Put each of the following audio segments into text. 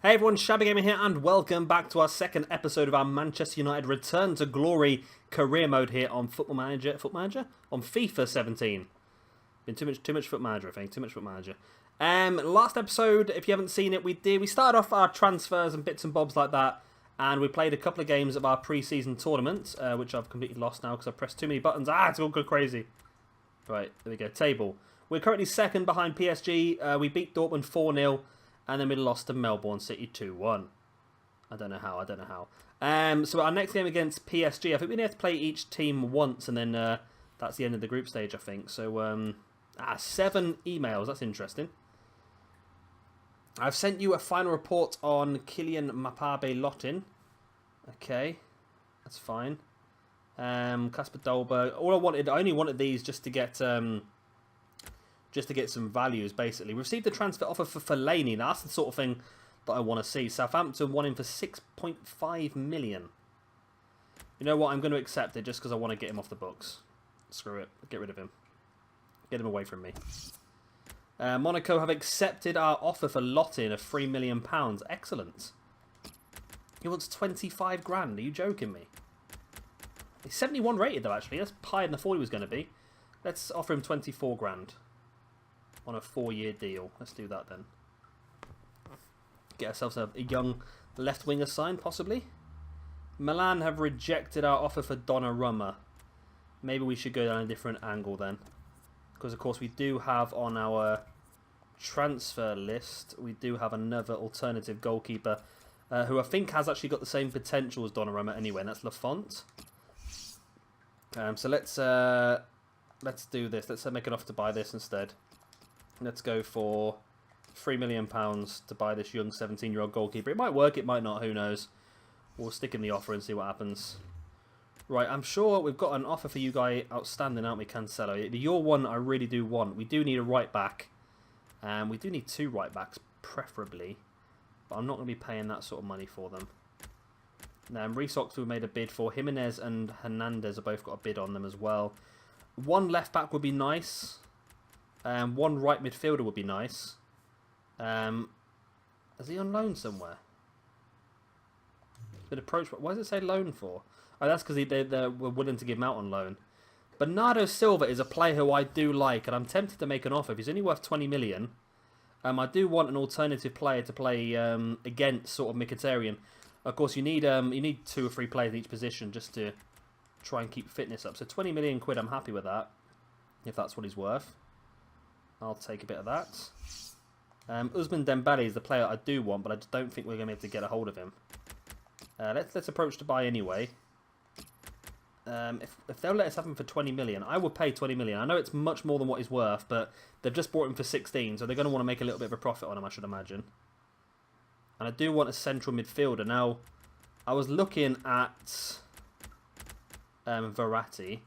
Hey everyone, Shabby Gamer here, and welcome back to our second episode of our Manchester United Return to Glory career mode here on Football Manager, on FIFA 17. Been too much Foot Manager, I think. Too much Foot Manager. Last episode, if you haven't seen it, we started off our transfers and bits and bobs like that, and we played a couple of games of our pre-season tournament, which I've completely lost now because I've pressed too many buttons. It's all go crazy. Right, there we go. Table. We're currently second behind PSG. We beat Dortmund 4-0. And then we lost to Melbourne City 2-1. I don't know how. So our next game against PSG, I think we have to play each team once, and then that's the end of the group stage, I think. So, 7 emails. That's interesting. I've sent you a final report on Kylian Mbappe Lottin. Okay, that's fine. Kasper Dolberg. I only wanted these just to get some values, basically. We received the transfer offer for Fellaini. Now, that's the sort of thing that I want to see. Southampton won him for 6.5 million. You know what? I'm going to accept it just because I want to get him off the books. Screw it. Get rid of him. Get him away from me. Monaco have accepted our offer for Lottin of £3 million. Excellent. He wants 25 grand. Are you joking me? He's 71 rated, though, actually. That's higher than I thought he was going to be. Let's offer him 24 grand. On a 4-year deal. Let's do that then. Get ourselves a young left winger signed, possibly. Milan have rejected our offer for Donnarumma. Maybe we should go down a different angle then. Because, of course, we do have on our transfer list, we do have another alternative goalkeeper who I think has actually got the same potential as Donnarumma anyway, and that's Lafont. So let's do this. Let's make an offer to buy this instead. Let's go for £3 million to buy this young 17-year-old goalkeeper. It might work, it might not, who knows. We'll stick in the offer and see what happens. Right, I'm sure we've got an offer for you guys outstanding, aren't we, Cancelo? Your one I really do want. We do need a right-back. We do need 2 right-backs, preferably. But I'm not going to be paying that sort of money for them. Now, Reece Oxford made a bid for. Jimenez and Hernandez have both got a bid on them as well. 1 left-back would be nice. 1 right midfielder would be nice. Is he on loan somewhere? He's been approached. Why does it say loan for? Oh, that's because they were willing to give him out on loan. Bernardo Silva is a player who I do like, and I'm tempted to make an offer. If he's only worth 20 million, I do want an alternative player to play against sort of Mkhitaryan. Of course, you need 2 or 3 players in each position just to try and keep fitness up. So 20 million quid, I'm happy with that, if that's what he's worth. I'll take a bit of that. Usman Dembele is the player I do want, but I just don't think we're going to be able to get a hold of him. Let's approach to buy anyway. If they'll let us have him for 20 million, I would pay 20 million. I know it's much more than what he's worth, but they've just bought him for 16, so they're going to want to make a little bit of a profit on him, I should imagine. And I do want a central midfielder. Now, I was looking at Verratti.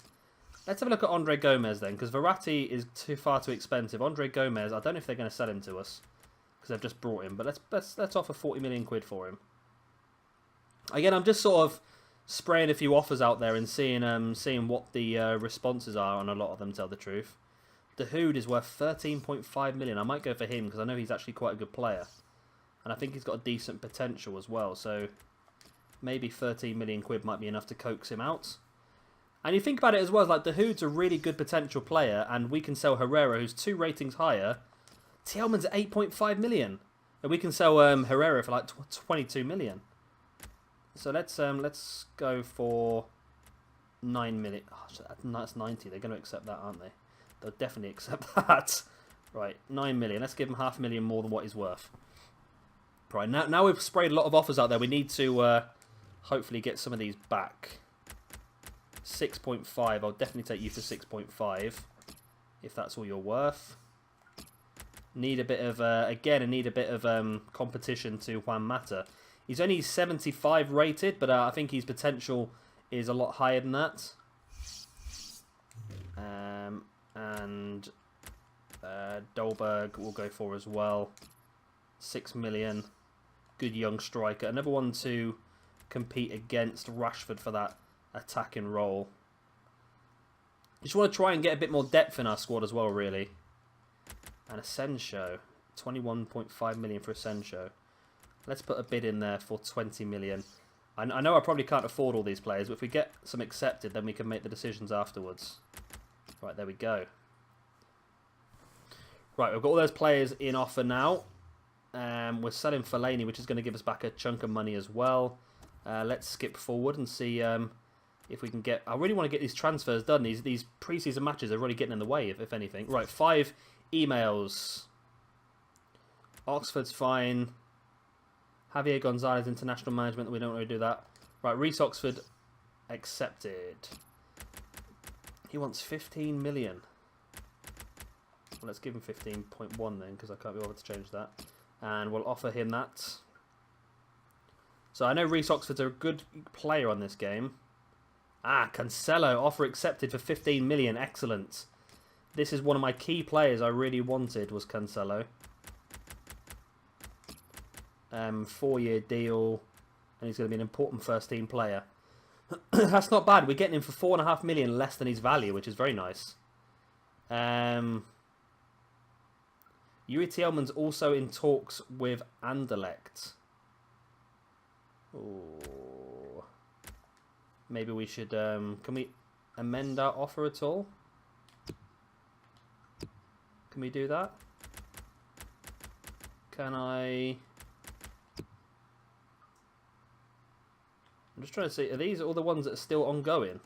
Let's have a look at Andre Gomez then, because Verratti is far too expensive. Andre Gomez, I don't know if they're going to sell him to us, because they've just brought him. But let's offer 40 million quid for him. Again, I'm just sort of spraying a few offers out there and seeing what the responses are on a lot of them, to tell the truth. Dahoud is worth 13.5 million. I might go for him, because I know he's actually quite a good player. And I think he's got a decent potential as well. So maybe 13 million quid might be enough to coax him out. And you think about it as well, like Dahoud's a really good potential player, and we can sell Herrera, who's 2 ratings higher. Tielemans at 8.5 million, and we can sell Herrera for like 22 million. So let's go for 9 million. Oh, that's 90. They're going to accept that, aren't they? They'll definitely accept that. Right, 9 million. Let's give him $500,000 more than what he's worth. Right, now we've sprayed a lot of offers out there. We need to hopefully get some of these back. 6.5. I'll definitely take you for 6.5 if that's all you're worth. Need a bit of competition to Juan Mata. He's only 75 rated, but I think his potential is a lot higher than that. And Dolberg will go for as well. 6 million. Good young striker. Another one to compete against Rashford for that attacking role. Just want to try and get a bit more depth in our squad as well, really. And Asensio, 21.5 million for Asensio. Let's put a bid in there for 20 million. I know I probably can't afford all these players, but if we get some accepted, then we can make the decisions afterwards. Right, there we go. Right, we've got all those players in offer now. We're selling Fellaini, which is going to give us back a chunk of money as well. Let's skip forward and see if we can get... I really want to get these transfers done. These pre-season matches are really getting in the way, if anything. Right, 5 emails. Oxford's fine. Javier Gonzalez, international management. We don't really do that. Right, Reece Oxford accepted. He wants 15 million. Well, let's give him 15.1 then, because I can't be able to change that. And we'll offer him that. So I know Reece Oxford's a good player on this game. Ah, Cancelo, offer accepted for 15 million. Excellent. This is one of my key players I really wanted, was Cancelo. 4-year deal, and he's going to be an important first-team player. That's not bad. We're getting him for 4.5 million less than his value, which is very nice. Yuri Tielemans also in talks with Anderlecht. Ooh. Maybe we should... can we amend our offer at all? Can we do that? Can I... I'm just trying to see, are these all the ones that are still ongoing?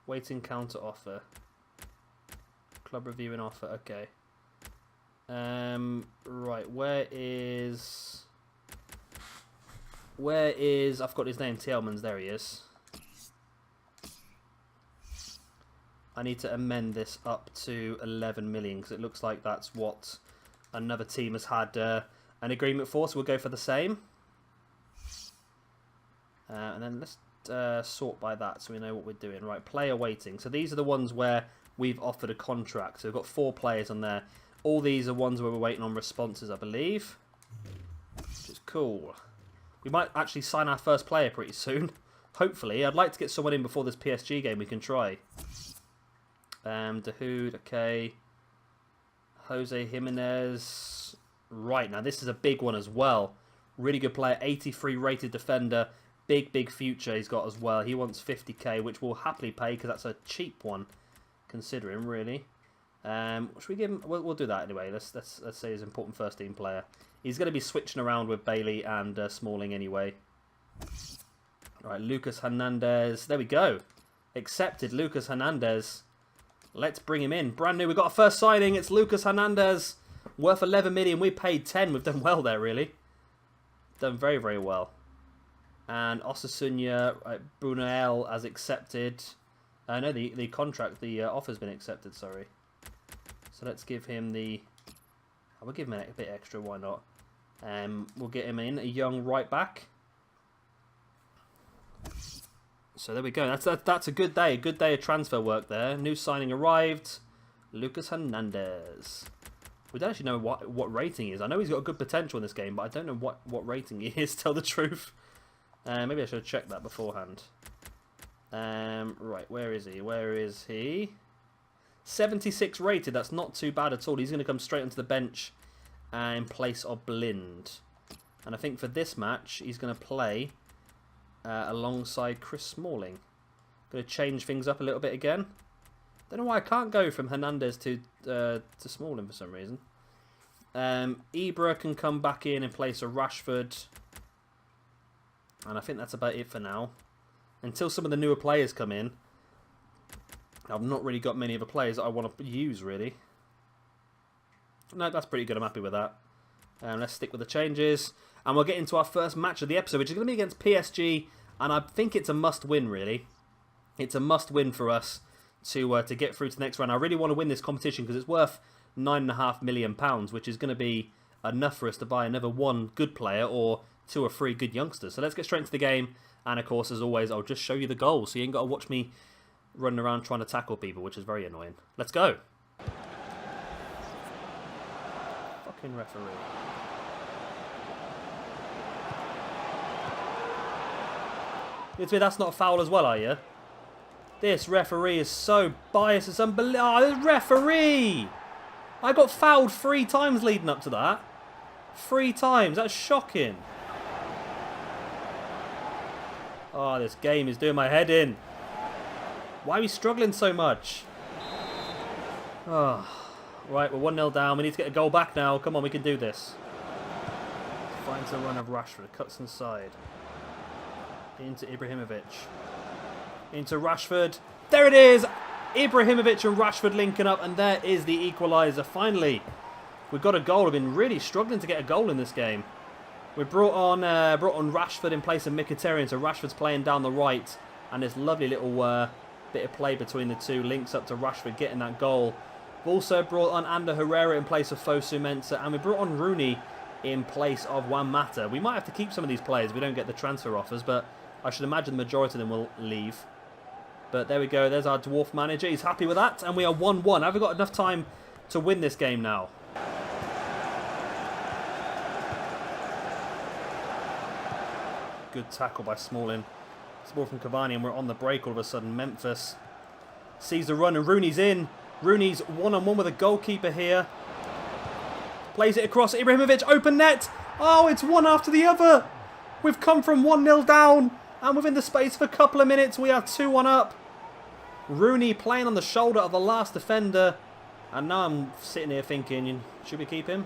Waiting counter offer. Club reviewing offer, okay. Right, where is... I've got his name, Tielemans, there he is. I need to amend this up to 11 million, because it looks like that's what... another team has had an agreement for, so we'll go for the same. And then let's sort by that so we know what we're doing. Right, player waiting. So these are the ones where we've offered a contract. So we've got 4 players on there. All these are ones where we're waiting on responses, I believe. Which is cool. We might actually sign our first player pretty soon. Hopefully. I'd like to get someone in before this PSG game we can try. Dahoud, okay. Jose Jimenez. Right, now this is a big one as well. Really good player, 83 rated defender. Big future he's got as well. He wants 50k, which we'll happily pay because that's a cheap one, considering, really. Should we give him... We'll do that anyway. Let's say he's an important first team player. He's going to be switching around with Bailey and Smalling anyway. Right, Lucas Hernandez. There we go. Accepted, Lucas Hernandez. Let's bring him in. Brand new. We've got our first signing. It's Lucas Hernandez. Worth 11 million. We paid 10. We've done well there, really. Done very, very well. And Osasuna, Brunel as accepted. No, the contract, the offer's been accepted, sorry. So let's give him the... We'll give him a bit extra, why not? We'll get him in, a young right back. So there we go. That's a good day. A good day of transfer work there. New signing arrived. Lucas Hernandez. We don't actually know what rating he is. I know he's got a good potential in this game, but I don't know what rating he is, to tell the truth. Maybe I should have checked that beforehand. Right, where is he? Where is he? 76 rated. That's not too bad at all. He's going to come straight onto the bench in place of Blind. And I think for this match, he's going to play alongside Chris Smalling. Going to change things up a little bit again. Don't know why I can't go from Hernandez to Smalling for some reason. Ibra can come back in place of Rashford. And I think that's about it for now. Until some of the newer players come in, I've not really got many other players that I want to use, really. No, that's pretty good. I'm happy with that. Let's stick with the changes. And we'll get into our first match of the episode, which is going to be against PSG. And I think it's a must-win, really. It's a must-win for us to get through to the next round. I really want to win this competition because it's worth £9.5 million, which is going to be enough for us to buy another one good player or 2 or 3 good youngsters. So let's get straight into the game. And, of course, as always, I'll just show you the goals. So you ain't got to watch me running around trying to tackle people, which is very annoying. Let's go. Fucking referee. That's not a foul as well, are you? This referee is so biased. It's unbelievable. Oh, this referee! I got fouled 3 times leading up to that. 3 times. That's shocking. Oh, this game is doing my head in. Why are we struggling so much? Oh, right, we're 1-0 down. We need to get a goal back now. Come on, we can do this. Finds a run of Rashford. Cuts inside. Into Ibrahimovic. Into Rashford. There it is! Ibrahimovic and Rashford linking up, and there is the equaliser. Finally, we've got a goal. We've been really struggling to get a goal in this game. We brought on Rashford in place of Mkhitaryan, so Rashford's playing down the right, and this lovely little bit of play between the two links up to Rashford getting that goal. We've also brought on Ander Herrera in place of Fosu Mensah, and we brought on Rooney in place of Juan Mata. We might have to keep some of these players if we don't get the transfer offers, but I should imagine the majority of them will leave. But there we go, there's our dwarf manager. He's happy with that, and we are 1-1. Have we got enough time to win this game now? Good tackle by Smalling. It's ball from Cavani, and we're on the break all of a sudden. Memphis sees the run, and Rooney's in. Rooney's one-on-one with a goalkeeper here. Plays it across. Ibrahimovic, open net. Oh, it's one after the other. We've come from 1-0 down, and within the space of a couple of minutes, we are 2-1 up. Rooney playing on the shoulder of the last defender. And now I'm sitting here thinking, should we keep him?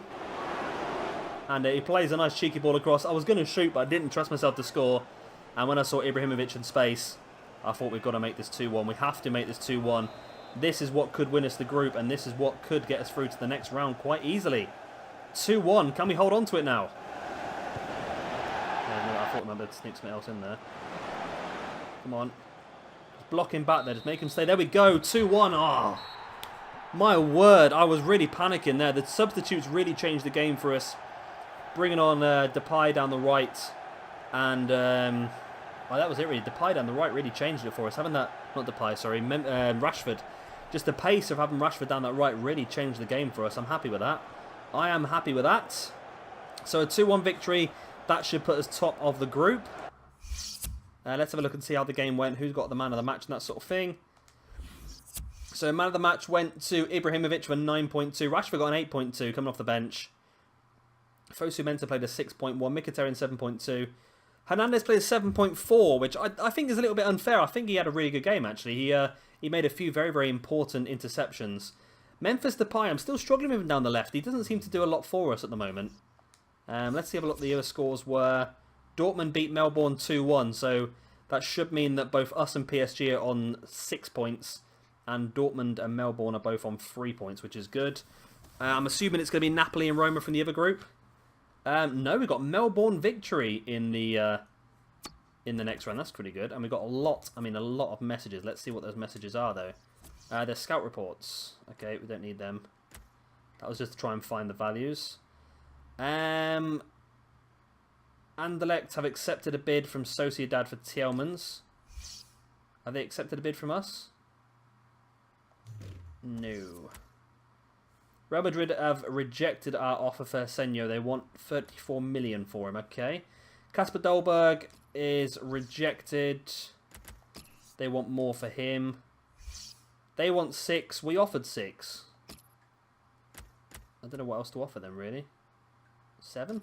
And he plays a nice cheeky ball across. I was going to shoot, but I didn't trust myself to score. And when I saw Ibrahimovic in space, I thought we've got to make this 2-1. We have to make this 2-1. This is what could win us the group, and this is what could get us through to the next round quite easily. 2-1. Can we hold on to it now? I thought I might to sneak something else in there. Come on. Just block him back there. Just make him stay. There we go. 2-1. Oh, my word. I was really panicking there. The substitutes really changed the game for us. Bringing on Depay down the right. And well, that was it really. Depay down the right really changed it for us. Having that, not Depay, sorry, Rashford. Just the pace of having Rashford down that right really changed the game for us. I'm happy with that. I am happy with that. So a 2-1 victory. That should put us top of the group. Let's have a look and see how the game went. Who's got the man of the match and that sort of thing. So man of the match went to Ibrahimovic with 9.2. Rashford got an 8.2 coming off the bench. Fosu Mensah played a 6.1. Mkhitaryan 7.2. Hernandez played a 7.4, which I think is a little bit unfair. I think he had a really good game, actually. He made a few very, very important interceptions. Memphis Depay, I'm still struggling with him down the left. He doesn't seem to do a lot for us at the moment. Let's see what the other scores were. Dortmund beat Melbourne 2-1, so that should mean that both us and PSG are on 6 points, and Dortmund and Melbourne are both on 3 points, which is good. I'm assuming it's going to be Napoli and Roma from the other group. No, we've got Melbourne victory in the next round. That's pretty good. And we've got a lot of messages. Let's see what those messages are, though. They're scout reports. Okay, we don't need them. That was just to try and find the values. Anderlecht have accepted a bid from Sociedad for Tielemans. Have they accepted a bid from us? No. Real Madrid have rejected our offer for Senyo. They want 34 million for him. Okay. Kasper Dolberg is rejected. They want more for him. They want 6. We offered 6. I don't know what else to offer them, really. 7?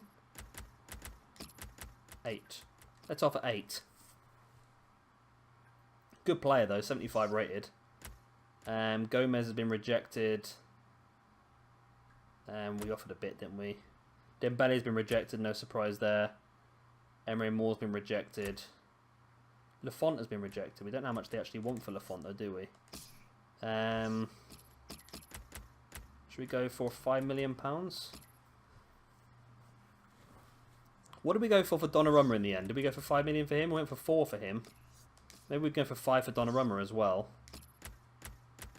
8. Let's offer 8. Good player, though. 75 rated. Gomez has been rejected. We offered a bit, didn't we? Dembele's been rejected, no surprise there. Emre Moore's been rejected. Lafont has been rejected. We don't know how much they actually want for Lafont, though, do we? Should we go for £5 million? What did we go for Donnarumma in the end? Did we go for 5 million for him? We went for 4 for him. Maybe we'd go for 5 for Donnarumma as well.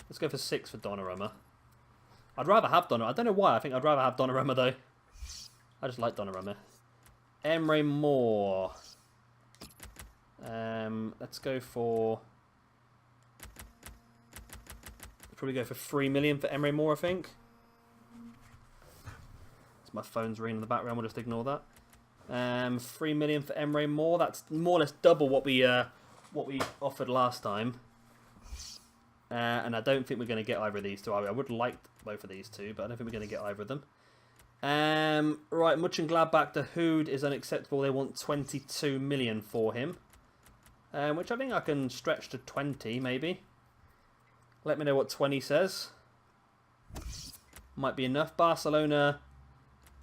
Let's go for 6 for Donnarumma. I'd rather have Donnarumma. I don't know why. I think I'd rather have Donnarumma, though. I just like Donnarumma. Emre Moore. Let's go for... Probably go for 3 million for Emre Moore, I think. My phone's ringing in the background. We'll just ignore that. 3 million for Emre Moore. That's more or less double what we offered last time. And I don't think we're going to get either of these two. I would like both of these two, but I don't think we're going to get either of them. Right, Mönchengladbach, the Hood is unacceptable. They want 22 million for him. Which I think I can stretch to 20, maybe. Let me know what 20 says. Might be enough. Barcelona,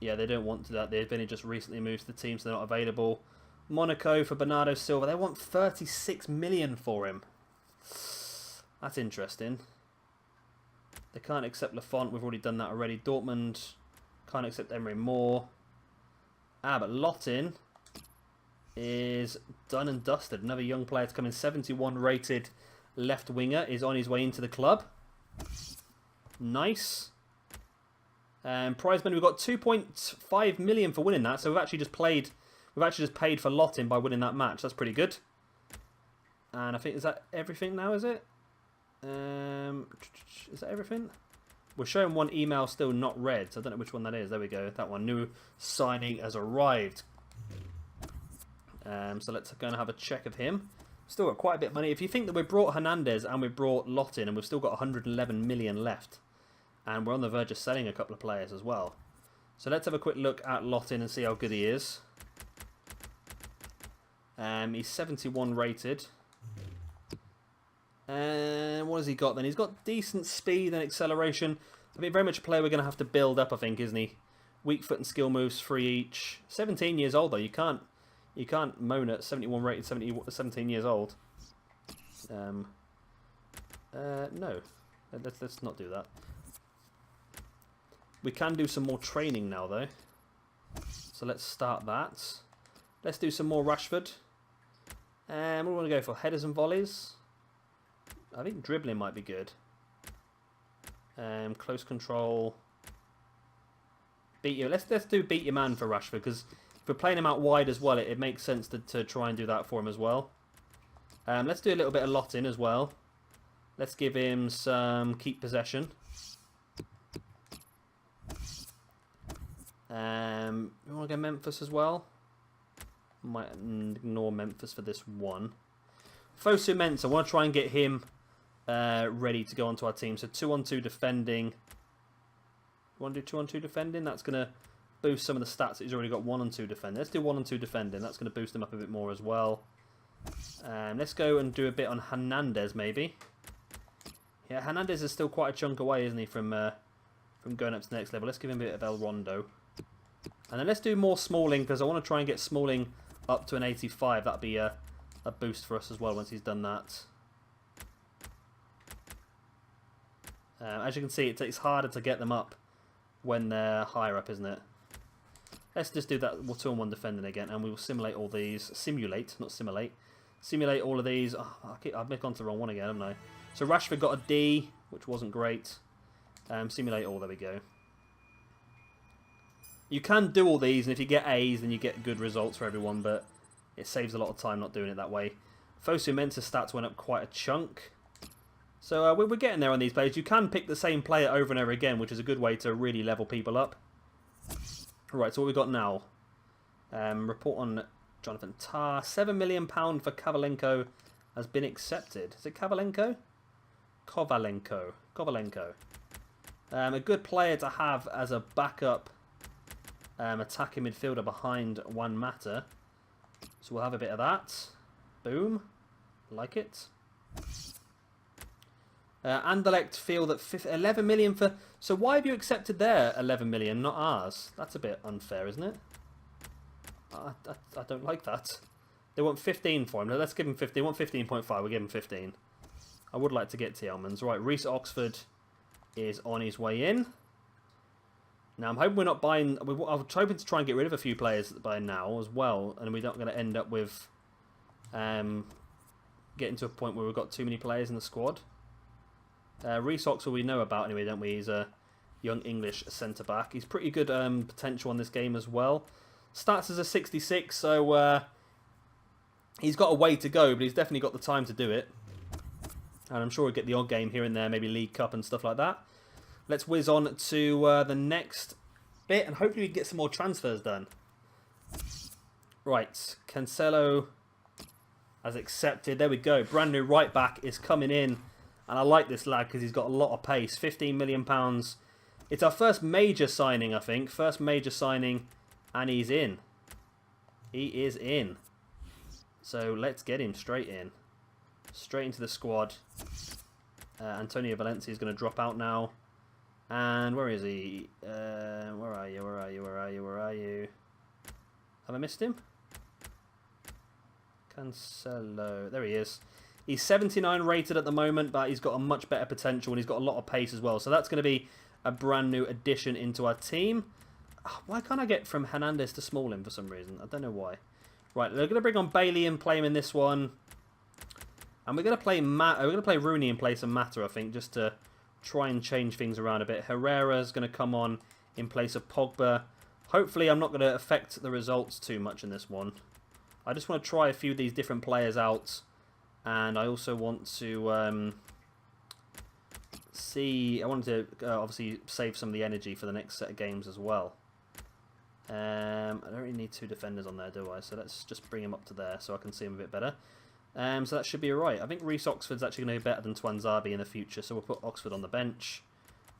yeah, they don't want to do that. They've only just recently moved to the team, so they're not available. Monaco for Bernardo Silva. They want 36 million for him. That's interesting. They can't accept Lafont. We've already done that already. Dortmund can't accept Emery Moore. But Lottin is done and dusted. Another young player to come in. 71 rated left winger is on his way into the club. Nice. Prize money, we've got 2.5 million for winning that. So we've actually just played. We've actually just paid for Lottin by winning that match. That's pretty good. And I think, is that everything now? Is it? Is that everything? We're showing one email still not read, so I don't know which one that is. There we go. That one. New signing has arrived. So let's go and have a check of him. Still got quite a bit of money. If you think that we brought Hernandez and we brought Lottin and we've still got 111 million left. And we're on the verge of selling a couple of players as well. So let's have a quick look at Lottin and see how good he is. He's 71 rated. And what has he got then? He's got decent speed and acceleration. I mean, very much a player we're going to have to build up, I think, isn't he? Weak foot and skill moves, 3 each. 17 years old, though. You can't moan at 71 rated, 17 years old. No. Let's not do that. We can do some more training now, though. So let's start that. Let's do some more Rashford. What do we want to go for? Headers and volleys? I think dribbling might be good. Close control. Beat you. Let's do beat your man for Rashford, because if we're playing him out wide as well, it makes sense to try and do that for him as well. Let's do a little bit of Lottin as well. Let's give him some keep possession. We want to go Memphis as well. Might ignore Memphis for this one. Fosu Mensah, I want to try and get him ready to go onto our team. So 2-on-2 defending. You want to do 2-on-2 defending? That's going to boost some of the stats that he's already got. 1-on-2 defending. Let's do 1-on-2 defending. That's going to boost him up a bit more as well. Let's go and do a bit on Hernandez maybe. Yeah, Hernandez is still quite a chunk away, isn't he, from going up to the next level. Let's give him a bit of El Rondo. And then let's do more Smalling, because I want to try and get Smalling up to an 85. That'd be a boost for us as well once he's done that. As you can see, it's harder to get them up when they're higher up, isn't it? Let's just do that 2-on-1 defending again, and we will simulate all these. Simulate, not simulate. Simulate all of these. Oh, I've gone to the wrong one again, haven't I? So Rashford got a D, which wasn't great. Simulate all, there we go. You can do all these, and if you get A's, then you get good results for everyone, but it saves a lot of time not doing it that way. Fosu Mensah's stats went up quite a chunk. So we're getting there on these players. You can pick the same player over and over again, which is a good way to really level people up. Right, so what we got now? Report on Jonathan Tah. £7 million for Kovalenko has been accepted. Is it Kovalenko? Kovalenko. A good player to have as a backup attacking midfielder behind Juan Mata. So we'll have a bit of that. Boom. Like it. Anderlecht feel that 11 million for... So why have you accepted their 11 million, not ours? That's a bit unfair, isn't it? I don't like that. They want 15 for him. Now let's give him 15. They want 15.5. We'll give him 15. I would like to get Tielemans. Right, Reece Oxford is on his way in. Now, I'm hoping we're not buying... I was hoping to try and get rid of a few players by now as well, and we're not going to end up with getting to a point where we've got too many players in the squad. Reece Oxford we know about anyway, don't we? He's a young English centre-back. He's pretty good potential on this game as well. Starts as a 66, so he's got a way to go, but he's definitely got the time to do it. And I'm sure we'll get the odd game here and there, maybe League Cup and stuff like that. Let's whiz on to the next bit, and hopefully we can get some more transfers done. Right, Cancelo has accepted. There we go. Brand new right back is coming in And I like this lad because he's got a lot of pace. £15 million. It's our first major signing, I think. First major signing. And he's in. He is in. So let's get him straight in. Straight into the squad. Antonio Valencia is going to drop out now. And where is he? Where are you? Where are you? Where are you? Where are you? Have I missed him? Cancelo. There he is. He's 79 rated at the moment, but he's got a much better potential and he's got a lot of pace as well. So that's going to be a brand new addition into our team. Why can't I get from Hernandez to Smalling for some reason? I don't know why. Right, they're going to bring on Bailey and play him in this one. And we're going to play Rooney in place of Mata, I think, just to try and change things around a bit. Herrera's going to come on in place of Pogba. Hopefully I'm not going to affect the results too much in this one. I just want to try a few of these different players out. And I also want to see... I wanted to obviously save some of the energy for the next set of games as well. I don't really need two defenders on there, do I? So let's just bring him up to there so I can see him a bit better. So that should be alright. I think Reece Oxford's actually going to be better than Twanzebe in the future, so we'll put Oxford on the bench.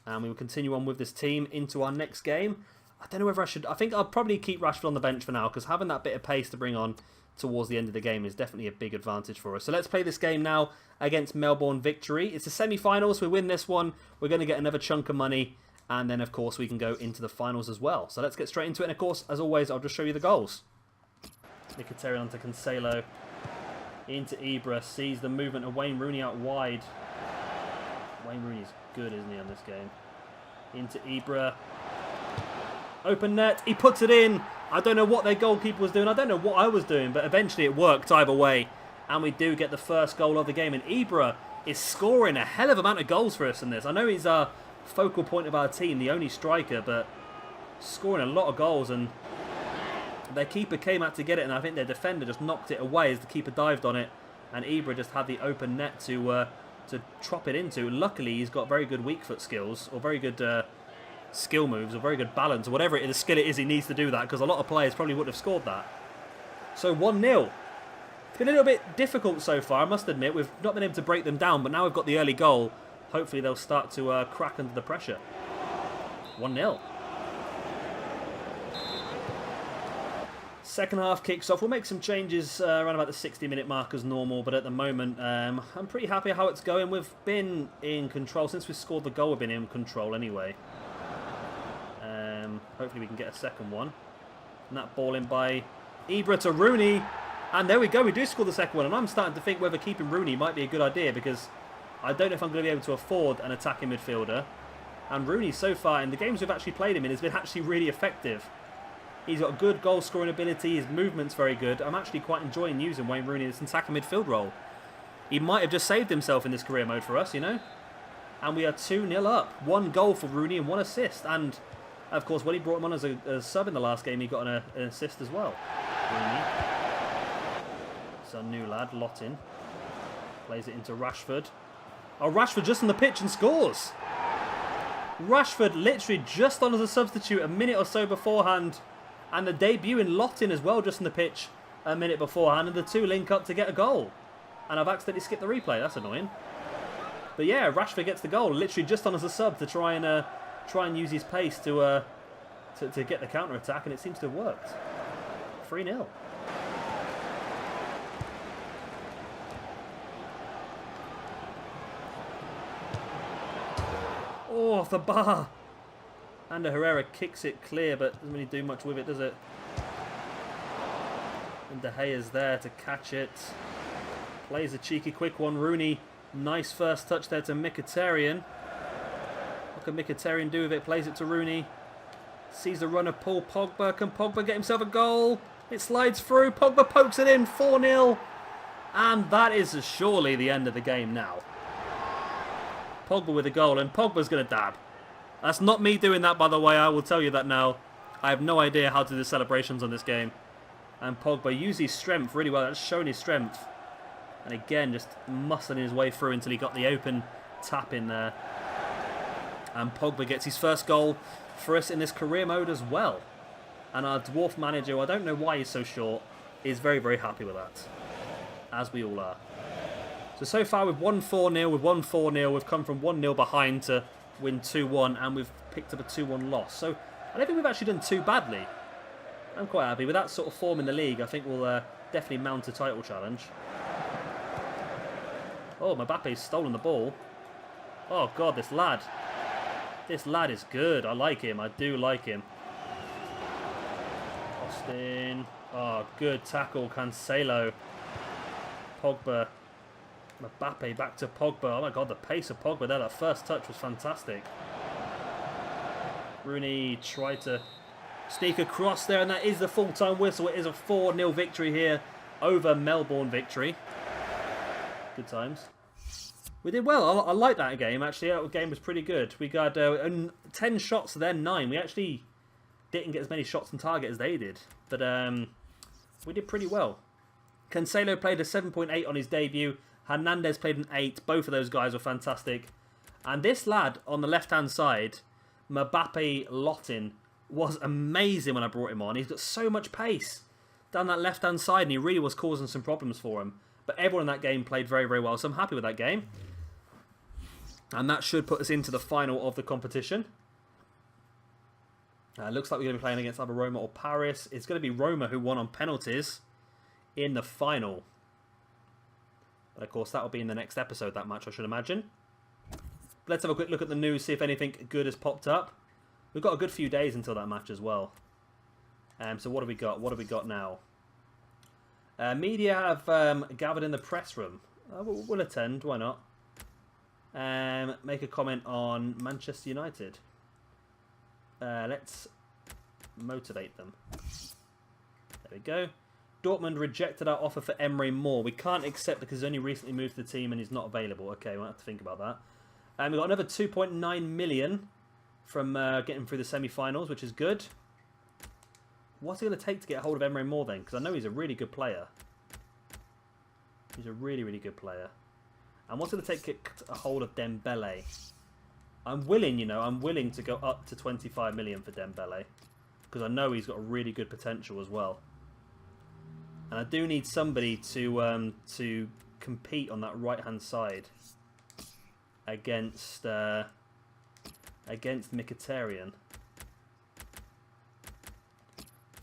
And we will continue on with this team into our next game. I don't know whether I should... I think I'll probably keep Rashford on the bench for now, because having that bit of pace to bring on towards the end of the game is definitely a big advantage for us. So let's play this game now against Melbourne Victory. It's a semi-finals. We win this one, we're going to get another chunk of money. And then, of course, we can go into the finals as well. So let's get straight into it. And, of course, as always, I'll just show you the goals. Mkhitaryan onto Cancelo. Into Ibra. Sees the movement of Wayne Rooney out wide. Wayne Rooney's good, isn't he, on this game? Into Ibra. Open net. He puts it in. I don't know what their goalkeeper was doing. I don't know what I was doing. But eventually it worked either way. And we do get the first goal of the game. And Ibra is scoring a hell of an amount of goals for us in this. I know he's our focal point of our team, the only striker, but scoring a lot of goals, and their keeper came out to get it, and I think their defender just knocked it away as the keeper dived on it, and Ibra just had the open net to chop it into. Luckily, he's got very good weak foot skills, or very good skill moves, or very good balance, or whatever the skill it is he needs to do that, because a lot of players probably wouldn't have scored that. So 1-0. It's been a little bit difficult so far, I must admit. We've not been able to break them down, but now we've got the early goal. Hopefully they'll start to crack under the pressure. 1-0. Second half kicks off. We'll make some changes around about the 60-minute mark as normal, but at the moment I'm pretty happy how it's going. We've been in control. Since we scored the goal, we've been in control anyway. Hopefully we can get a second one. And that ball in by Ibra to Rooney. And there we go, we do score the second one. And I'm starting to think whether keeping Rooney might be a good idea, because I don't know if I'm going to be able to afford an attacking midfielder. And Rooney, so far, in the games we've actually played him in, has been actually really effective. He's got good goal-scoring ability. His movement's very good. I'm actually quite enjoying using Wayne Rooney in this attacking midfield role. He might have just saved himself in this career mode for us, you know. And we are 2-0 up. 1 goal for Rooney and 1 assist. And, of course, when he brought him on as a sub in the last game, he got an assist as well. Rooney. It's our new lad, Lottin. Plays it into Rashford. Oh, Rashford just on the pitch and scores. Rashford literally just on as a substitute a minute or so beforehand. And the debut in Lottin as well just on the pitch a minute beforehand. And the two link up to get a goal. And I've accidentally skipped the replay. That's annoying. But yeah, Rashford gets the goal literally just on as a sub to try and use his pace to get the counter-attack. And it seems to have worked. 3-0. Oh, off the bar. And Herrera kicks it clear, but doesn't really do much with it, does it? And De Gea's there to catch it. Plays a cheeky quick one. Rooney, nice first touch there to Mkhitaryan. What can Mkhitaryan do with it? Plays it to Rooney. Sees the runner pull Pogba. Can Pogba get himself a goal? It slides through. Pogba pokes it in. 4-0. And that is surely the end of the game now. Pogba with a goal, and Pogba's going to dab. That's not me doing that, by the way, I will tell you that now. I have no idea how to do the celebrations on this game. And Pogba used his strength really well. That's shown his strength. And again, just muscling his way through until he got the open tap in there. And Pogba gets his first goal for us in this career mode as well. And our dwarf manager, I don't know why he's so short, is very, very happy with that. As we all are. So far we've won 4-0, we've won 4-0, we've come from 1-0 behind to win 2-1, and we've picked up a 2-1 loss. So I don't think we've actually done too badly. I'm quite happy. With that sort of form in the league, I think we'll definitely mount a title challenge. Oh, Mbappe's stolen the ball. Oh, God, this lad. This lad is good. I like him. I do like him. Austin. Oh, good tackle. Cancelo. Pogba. Mbappe back to Pogba. Oh, my God, the pace of Pogba there. That first touch was fantastic. Rooney tried to sneak across there, and that is the full-time whistle. It is a 4-0 victory here over Melbourne victory. Good times. We did well. I like that game, actually. That game was pretty good. We got 10 shots to their 9. We actually didn't get as many shots on target as they did. But we did pretty well. Cancelo played a 7.8 on his debut. Hernandez played an 8. Both of those guys were fantastic. And this lad on the left-hand side, Mbappe Lotin, was amazing when I brought him on. He's got so much pace down that left-hand side, and he really was causing some problems for him. But everyone in that game played very, very well, so I'm happy with that game. And that should put us into the final of the competition. Looks like we're going to be playing against either Roma or Paris. It's going to be Roma who won on penalties in the final. But of course, that will be in the next episode, that match, I should imagine. Let's have a quick look at the news, see if anything good has popped up. We've got a good few days until that match as well. So what have we got? What have we got now? Media have gathered in the press room. We'll attend, why not? Make a comment on Manchester United. Let's motivate them. There we go. Dortmund rejected our offer for Emre Moore. We can't accept because he's only recently moved to the team and he's not available. Okay, we'll have to think about that. We've got another 2.9 million from getting through the semi-finals, which is good. What's it going to take to get a hold of Emre Moore then? Because I know he's a really good player. He's a really, really good player. And what's it going to take to get a hold of Dembele? I'm willing, you know, I'm willing to go up to 25 million for Dembele. Because I know he's got a really good potential as well. And I do need somebody to compete on that right-hand side against Mkhitaryan.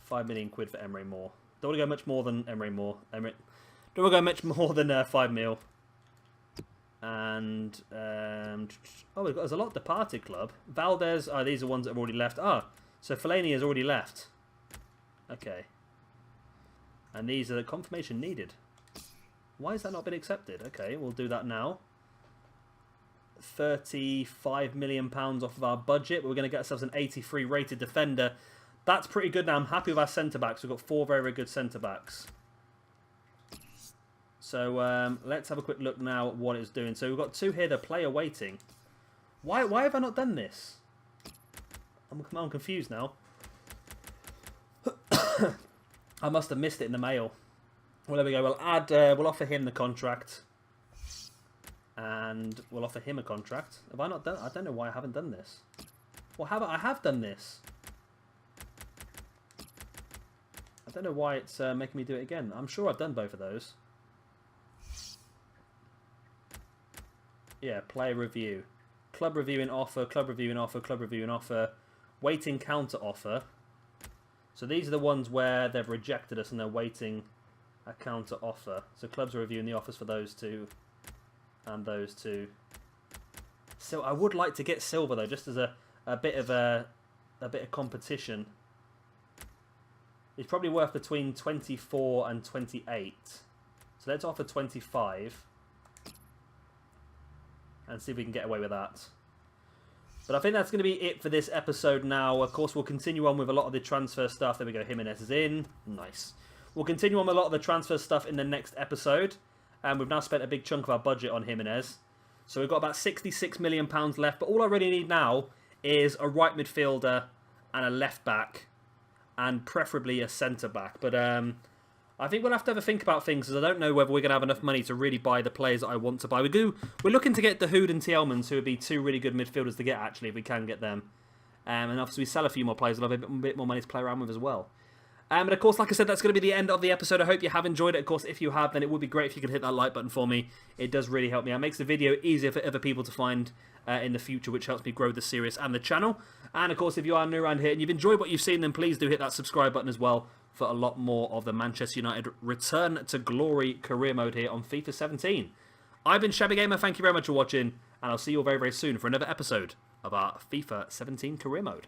5 million quid for Emre Moore. Don't want to go much more than Emre Moore. Don't want to go much more than 5 mil. And there's a lot departed club. Valdez. Oh, these are ones that have already left. So Fellaini has already left. Okay. And these are the confirmation needed. Why has that not been accepted? Okay, we'll do that now. £35 million off of our budget. We're going to get ourselves an 83 rated defender. That's pretty good now. I'm happy with our centre-backs. We've got 4 very, very good centre-backs. So let's have a quick look now at what it's doing. So we've got 2 here. The player waiting. Why have I not done this? I'm confused now. I must have missed it in the mail. Well, there we go. We'll offer him the contract. And we'll offer him a contract. Have I not done? I don't know why I haven't done this. Well, I have done this. I don't know why it's making me do it again. I'm sure I've done both of those. Yeah, player review. Club review in offer, club review in offer, club review in offer. Waiting counter offer. So these are the ones where they've rejected us and they're waiting a counter offer. So clubs are reviewing the offers for those 2 and those 2. So I would like to get Silva though, just as a bit of competition. It's probably worth between 24 and 28. So let's offer 25 and see if we can get away with that. But I think that's going to be it for this episode now. Of course, we'll continue on with a lot of the transfer stuff. There we go, Jimenez is in. Nice. We'll continue on with a lot of the transfer stuff in the next episode. And we've now spent a big chunk of our budget on Jimenez. So we've got about £66 million left. But all I really need now is a right midfielder and a left back. And preferably a centre back. But I think we'll have to think about things, because I don't know whether we're going to have enough money to really buy the players that I want to buy. We're looking to get Dahoud and Tielemans, who would be 2 really good midfielders to get, actually, if we can get them. And obviously we sell a few more players, we'll have a bit more money to play around with as well. And of course, like I said, that's going to be the end of the episode. I hope you have enjoyed it. Of course, if you have, then it would be great if you could hit that like button for me. It does really help me out. It makes the video easier for other people to find in the future, which helps me grow the series and the channel. And of course, if you are new around here and you've enjoyed what you've seen, then please do hit that subscribe button as well for a lot more of the Manchester United Return to Glory career mode here on FIFA 17. I've been Shabby Gamer. Thank you very much for watching, and I'll see you all very, very soon for another episode of our FIFA 17 career mode.